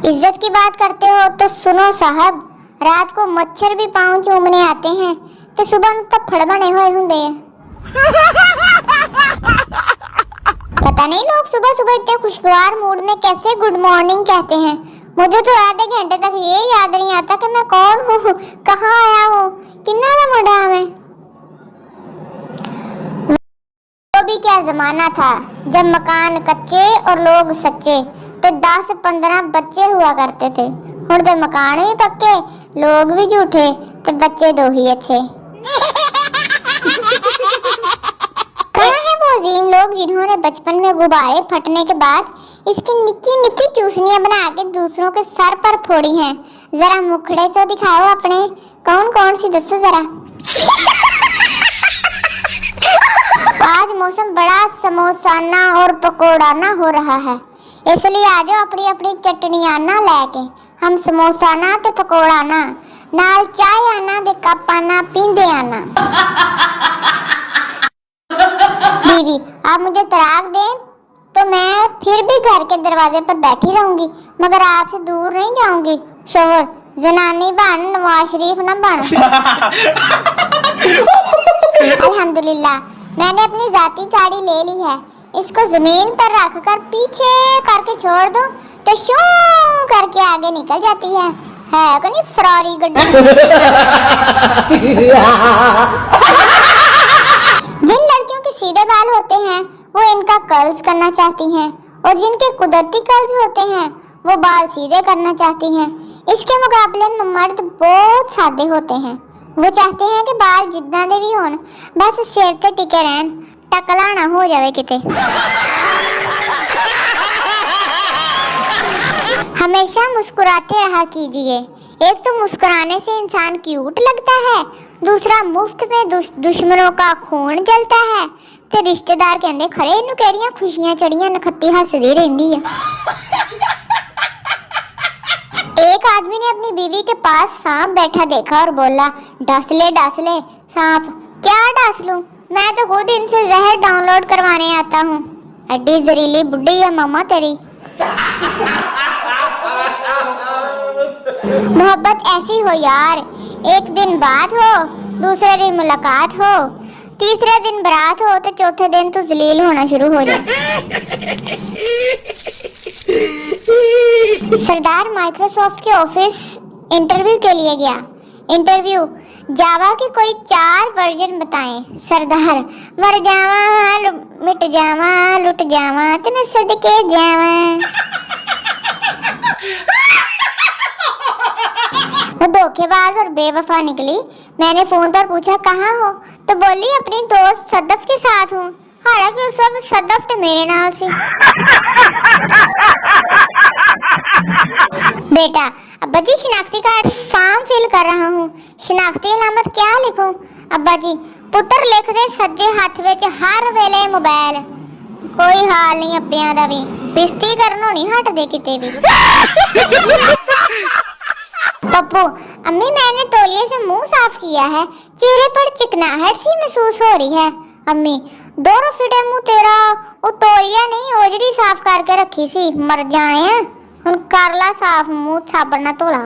इज्जत की बात करते हो तो सुनो साहब, रात को मच्छर भी पाँव चूमने आते हैं तो सुबह तक फड़ बने हुए होंगे। पता नहीं लोग सुबह सुबह इतने खुशगवार मूड में कैसे गुड मॉर्निंग कहते हैं। मुझे तो आधे घंटे तक ये याद नहीं आता कि मैं कौन हूँ, कहाँ आया हूँ, किन्ना का मुंडा मैं। वो भी क्या जमाना था जब मकान कच्चे और लोग सच्चे, तो 10-15 बच्चे हुआ करते थे। हुण तो मकान भी पक्के, लोग भी झूठे, तो बच्चे दो ही अच्छे। कहाँ है वो अजीम लोग जिन्होंने बचपन में गुब्बारे फटने के बाद इसकी निक्की निक्की चूसनियां बना के दूसरों के सर पर फोड़ी हैं। जरा मुखड़े तो दिखाओ अपने, कौन कौन सी दसो जरा। आज मौसम बड़ा समोसाना और पकोड़ाना हो रहा है, इसलिए आ जाओ अपनी अपनी चटनियां ना लेके। हम समोसाना ते पकोड़ाना नाल चाय आना दे कप आना पींदे आना। बीवी आप मुझे तलाक दें तो मैं फिर भी घर के दरवाजे पर बैठी रहूंगी, मगर आपसे दूर नहीं जाऊंगी। शोहर जनानी बन, नवाज शरीफ ना बन। अल्हम्दुलिल्लाह मैंने अपनी जाती गाड़ी ले ली है, इसको जमीन पर रखकर पीछे करके छोड़ दो तो शू करके आगे निकल जाती है कि नहीं फरारी गड्डी। जिन लड़कियों के सीधे बाल होते हैं वो इनका कर्ल्स करना चाहती हैं, और जिनके कुदरती कर्ल्स होते हैं वो बाल सीधे करना चाहती हैं। इसके मुकाबले में मर्द बहुत सादे होते हैं, वो चाहते हैं कि बाल जितना दे भी होन, बस सिर पे टिके रहन, टकला ना हो जावे किते। हमेशा मुस्कुराते रहा कीजिए। एक तो मुस्कुराने से इंसान क्यूट लगता है, दूसरा मुफ्त में दुश्मनों का खून जलता है, ते रिश्तेदार कहंदे खरे इनू केड़ियां खुशियां चढ़ियां नखत्ती हसदी रहंदी है। एक आदमी ने अपनी बीवी के पास सांप बैठा देखा और बोला, डस ले सांप। क्या डस लूं, मैं तो खुद इनसे जहर डाउनलोड करवाने आता हूँ। एडी जहरीली बुड्ढी है मामा तेरी। मोहब्बत ऐसी हो यार, एक दिन बात हो, दूसरे दिन मुलाकात हो, तीसरे दिन बारात हो, तो चौथे दिन तो जलील होना शुरू हो जाए। सरदार माइक्रोसॉफ्ट के ऑफिस इंटरव्यू के लिए गया। इंटरव्यू, जावा के कोई 4 वर्जन बताएं। सरदार, मर जावा, मिट जावा, लुट जावा, ते मैं सदके जावा। वो धोखेबाज और बेवफा निकली। मैंने फोन पर पूछा कहाँ हो, तो बोली अपनी दोस्त सदफ के साथ हूँ, हालांकि उस वक्त सदफ तो मेरे नाल सी। बेटा अब्बा जी शिनाख्ती कार्ड फॉर्म फिल कर रहा हूँ, शिनाख्ती अलामत क्या लिखूं? अब्बा जी पुत्र लिख दे सज्जे हाथ विच हर वेले मोबाइल। कोई हाल नहीं अब्बियां दा भी, पिस्ती करनों नहीं हटदे किते भी। पप्पू, अम्मी मैंने तौलिए से मुंह साफ किया है, चेहरे पर चिकनाहट सी महसूस हो रही है। अम्मी, दोनों फिटे मुंह तेरा, वो तौलिया नहीं ओजड़ी साफ करके रखी सी, मर जाने हुण कर ला साफ मुंह साबन ना धोला।